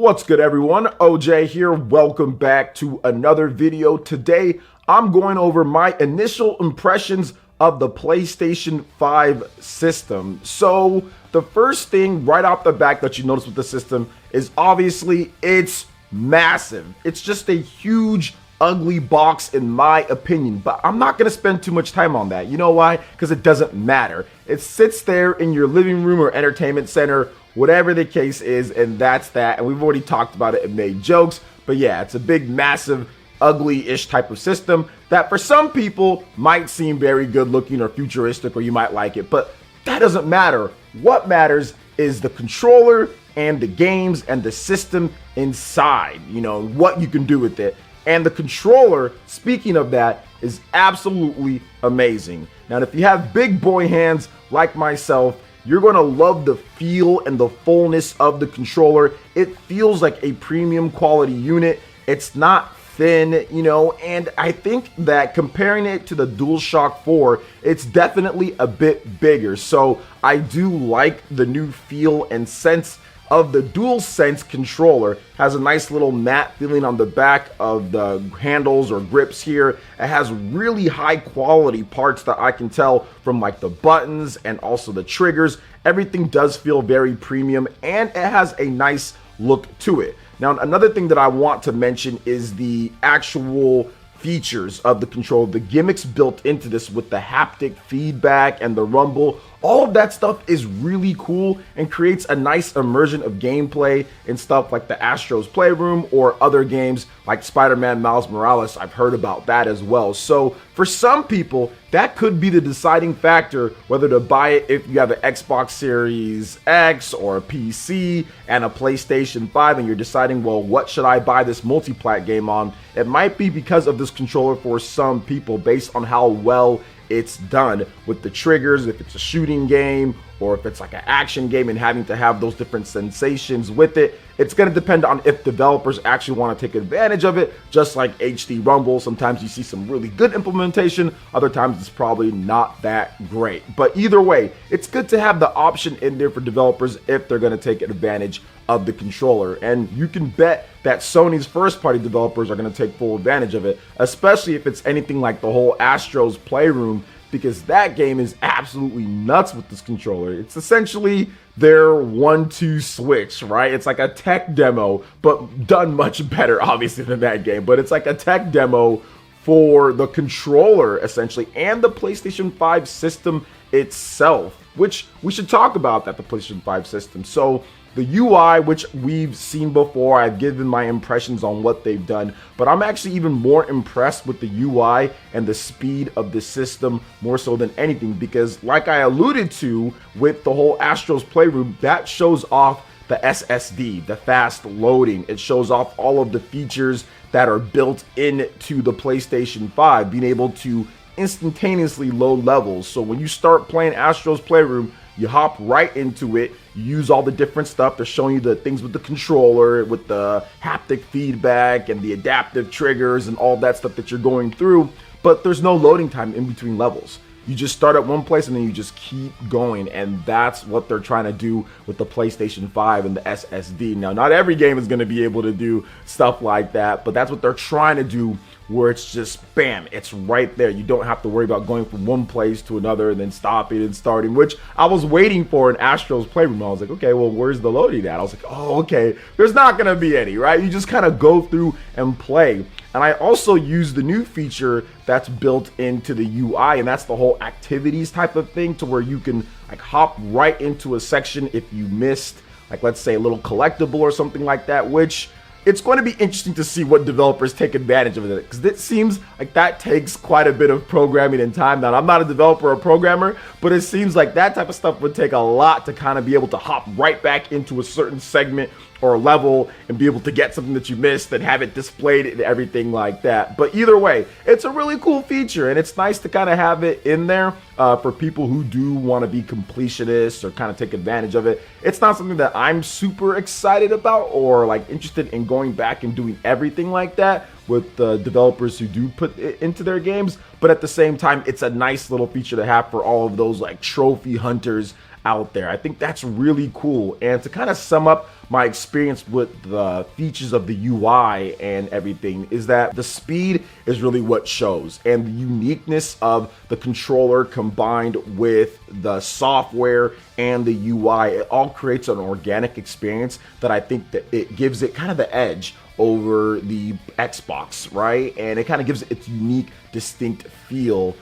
What's good, everyone? OJ here. Welcome back to another video. Today I'm going over my initial impressions of the PlayStation 5 system. So the first thing right off the back that you notice with the system is obviously it's massive. It's just a huge ugly box in my opinion, but I'm not gonna spend too much time on that. You know why? Because it doesn't matter. It sits there in your living room or entertainment center, whatever the case is, and that's that. And we've already talked about it and made jokes, but yeah, it's a big, massive, ugly-ish type of system that for some people might seem very good looking or futuristic, or you might like it, but that doesn't matter. What matters is the controller and the games and the system inside, you know, what you can do with it. And the controller, speaking of that, is absolutely amazing. Now, if you have big boy hands like myself, you're going to love the feel and the fullness of the controller. It feels like a premium quality unit. It's not thin, you know, and I think that comparing it to the DualShock 4, it's definitely a bit bigger. So I do like the new feel and sense of the DualSense controller. Has a nice little matte feeling on the back of the handles or grips here. It has really high quality parts that I can tell from like the buttons and also the triggers. Everything does feel very premium and it has a nice look to it. Now, another thing that I want to mention is the actual features of the controller, the gimmicks built into this with the haptic feedback and the rumble. All of that stuff is really cool and creates a nice immersion of gameplay in stuff like the Astro's Playroom or other games like Spider-Man Miles Morales. I've heard about that as well. So for some people, that could be the deciding factor whether to buy it if you have an Xbox Series X or a PC and a PlayStation 5 and you're deciding, well, what should I buy this multi-plat game on? It might be because of this controller for some people based on how well it's done with the triggers, if it's a shooting game or if it's like an action game and having to have those different sensations with it. It's going to depend on if developers actually want to take advantage of it, just like HD Rumble. Sometimes you see some really good implementation, other times it's probably not that great. But either way, it's good to have the option in there for developers if they're going to take advantage of the controller. And you can bet that Sony's first party developers are going to take full advantage of it, especially if it's anything like the whole Astro's Playroom, because that game is absolutely nuts with this controller. It's essentially their 1-2 switch, right? It's like a tech demo, but done much better, obviously, than that game. But it's like a tech demo for the controller, essentially, and the PlayStation 5 system itself, which we should talk about that, the PlayStation 5 system. So the UI, which we've seen before, I've given my impressions on what they've done, but I'm actually even more impressed with the UI and the speed of the system more so than anything, because like I alluded to with the whole Astro's Playroom, that shows off the SSD, the fast loading. It shows off all of the features that are built into the PlayStation 5, being able to instantaneously load levels. So when you start playing Astro's Playroom, you hop right into it. You use all the different stuff. They're showing you the things with the controller, with the haptic feedback and the adaptive triggers and all that stuff that you're going through. But there's no loading time in between levels. You just start at one place and then you just keep going. And that's what they're trying to do with the PlayStation 5 and the SSD. Now, not every game is going to be able to do stuff like that, but that's what they're trying to do, where it's just bam, it's right there. You don't have to worry about going from one place to another and then stopping and starting, which I was waiting for in Astro's Playroom. I was like, okay, well, where's the loading at? I was like, oh, okay, there's not gonna be any, right? You just kind of go through and play. And I also use the new feature that's built into the UI, and that's the whole activities type of thing, to where you can like hop right into a section if you missed, like, let's say a little collectible or something like that, which it's going to be interesting to see what developers take advantage of it, because it seems like that takes quite a bit of programming and time. Now, I'm not a developer or programmer, but it seems like that type of stuff would take a lot to kind of be able to hop right back into a certain segment or level and be able to get something that you missed and have it displayed and everything like that. But either way, it's a really cool feature, and it's nice to kind of have it in there for people who do want to be completionists or kind of take advantage of it. It's not something that I'm super excited about or like interested in going back and doing everything like that with the developers who do put it into their games, but at the same time, it's a nice little feature to have for all of those like trophy hunters out there. I think that's really cool. And to kind of sum up my experience with the features of the UI and everything is that the speed is really what shows, and the uniqueness of the controller combined with the software and the UI, it all creates an organic experience that I think that it gives it kind of the edge over the Xbox, right? And it kind of gives it its unique, distinct feel.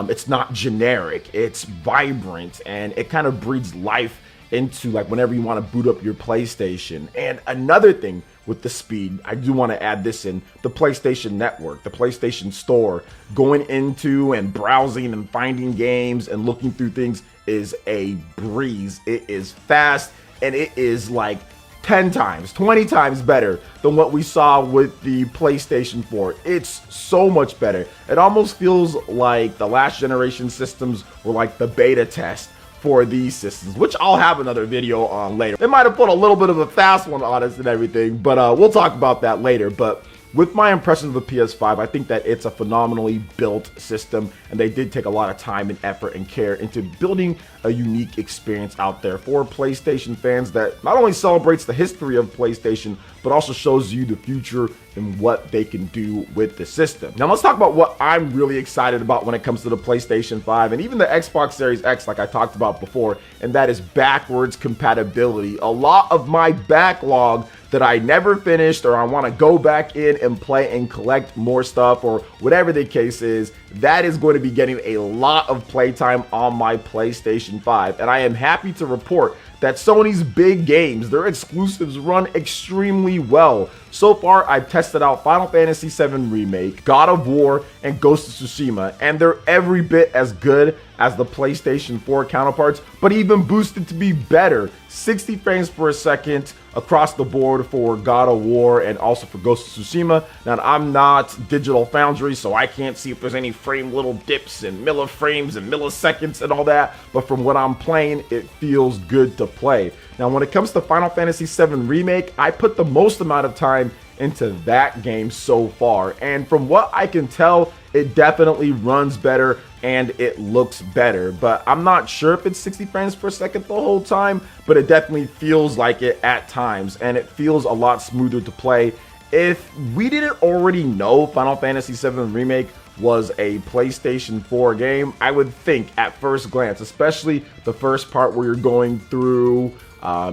It's not generic, it's vibrant, and it kind of breathes life into like whenever you want to boot up your PlayStation. And another thing with the speed, I do want to add this in, the PlayStation Network, the PlayStation Store, going into and browsing and finding games and looking through things is a breeze. It is fast, and it is like 10 times, 20 times better than what we saw with the PlayStation 4. It's so much better. It almost feels like the last generation systems were like the beta test for these systems, which I'll have another video on later. They might have put a little bit of a fast one on us and everything, but we'll talk about that later. But with my impression of the PS5, I think that it's a phenomenally built system, and they did take a lot of time and effort and care into building a unique experience out there for PlayStation fans that not only celebrates the history of PlayStation, but also shows you the future and what they can do with the system. Now let's talk about what I'm really excited about when it comes to the PlayStation 5 and even the Xbox Series X, like I talked about before, and that is backwards compatibility. A lot of my backlog that I never finished, or I want to go back in and play and collect more stuff, or whatever the case is, that is going to be getting a lot of playtime on my PlayStation 5. And I am happy to report that Sony's big games, their exclusives, run extremely well. So far, I've tested out Final Fantasy VII Remake, God of War, and Ghost of Tsushima, and they're every bit as good as the PlayStation 4 counterparts, but even boosted to be better. 60 frames per second across the board for God of War and also for Ghost of Tsushima. Now, I'm not Digital Foundry, so I can't see if there's any frame little dips and milliframes and milliseconds and all that, but from what I'm playing, it feels good to play. Now, when it comes to Final Fantasy VII Remake, I put the most amount of time into that game so far, and from what I can tell, it definitely runs better and it looks better, but I'm not sure if it's 60 frames per second the whole time, but it definitely feels like it at times, and it feels a lot smoother to play. If we didn't already know Final Fantasy VII Remake was a PlayStation 4 game, I would think at first glance, especially the first part where you're going through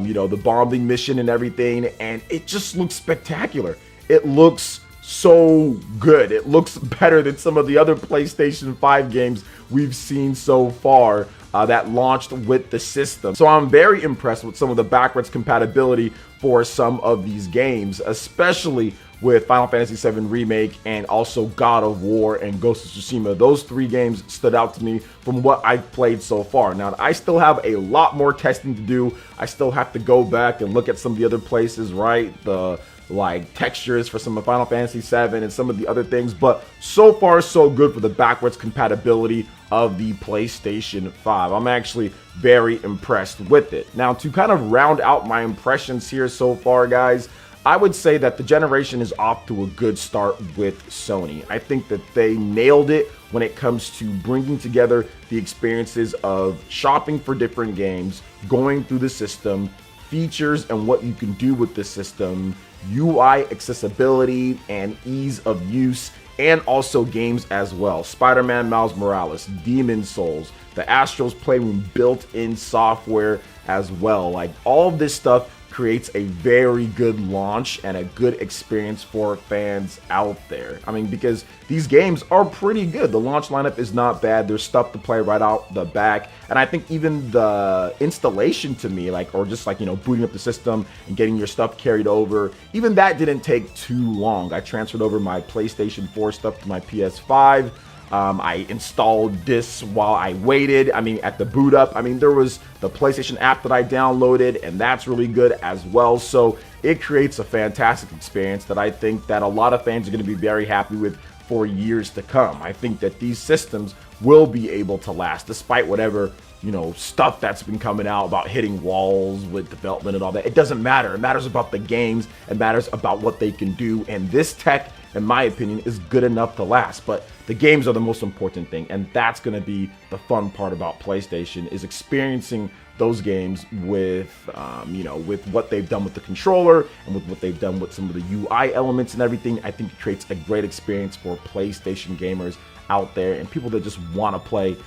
you know, the bombing mission and everything, and it just looks spectacular. It looks so good. It looks better than some of the other PlayStation 5 games we've seen so far that launched with the system. So I'm very impressed with some of the backwards compatibility for some of these games, especially with Final Fantasy VII Remake and also God of War and Ghost of Tsushima. Those three games stood out to me from what I've played so far. Now, I still have a lot more testing to do. I still have to go back and look at some of the other places, right? The like textures for some of Final Fantasy VII and some of the other things, but so far so good for the backwards compatibility of the PlayStation 5. I'm actually very impressed with it. Now, to kind of round out my impressions here so far, guys, I would say that the generation is off to a good start with Sony. I think that they nailed it when it comes to bringing together the experiences of shopping for different games, going through the system, features and what you can do with the system, UI accessibility and ease of use, and also games as well. Spider-Man Miles Morales, Demon Souls, the Astro's Playroom built-in software as well. Like, all of this stuff creates a very good launch and a good experience for fans out there. I mean, because these games are pretty good. The launch lineup is not bad. There's stuff to play right out the back. And I think even the installation to me, like, or just like, you know, booting up the system and getting your stuff carried over, even that didn't take too long. I transferred over my PlayStation 4 stuff to my PS5. I installed this while I waited. I mean, at the boot up, I mean, there was the PlayStation app that I downloaded, and that's really good as well. So it creates a fantastic experience that I think that a lot of fans are going to be very happy with for years to come. I think that these systems will be able to last despite whatever, you know, stuff that's been coming out about hitting walls with development and all that. It doesn't matter. It matters about the games. It matters about what they can do. And this tech, in my opinion, is good enough to last. But the games are the most important thing. And that's going to be the fun part about PlayStation, is experiencing those games with, you know, with what they've done with the controller and with what they've done with some of the UI elements and everything. I think it creates a great experience for PlayStation gamers out there and people that just want to play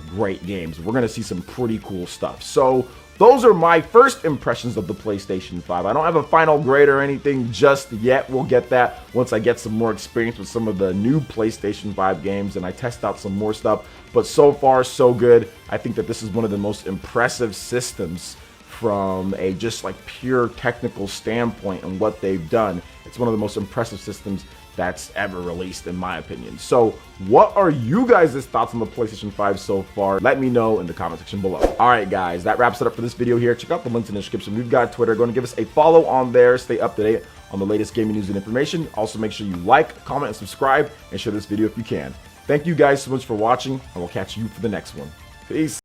great games. We're going to see some pretty cool stuff. So those are my first impressions of the PlayStation 5. I don't have a final grade or anything just yet. We'll get that once I get some more experience with some of the new PlayStation 5 games and I test out some more stuff. But so far, so good. I think that this is one of the most impressive systems from a just like pure technical standpoint and what they've done. It's one of the most impressive systems that's ever released, in my opinion. So what are you guys' thoughts on the PlayStation 5 so far? Let me know in the comment section below. All right, guys, that wraps it up for this video here. Check out the links in the description. We've got Twitter. Go and give us a follow on there. Stay up to date on the latest gaming news and information. Also, make sure you like, comment, and subscribe, and share this video if you can. Thank you guys so much for watching, and we'll catch you for the next one. Peace.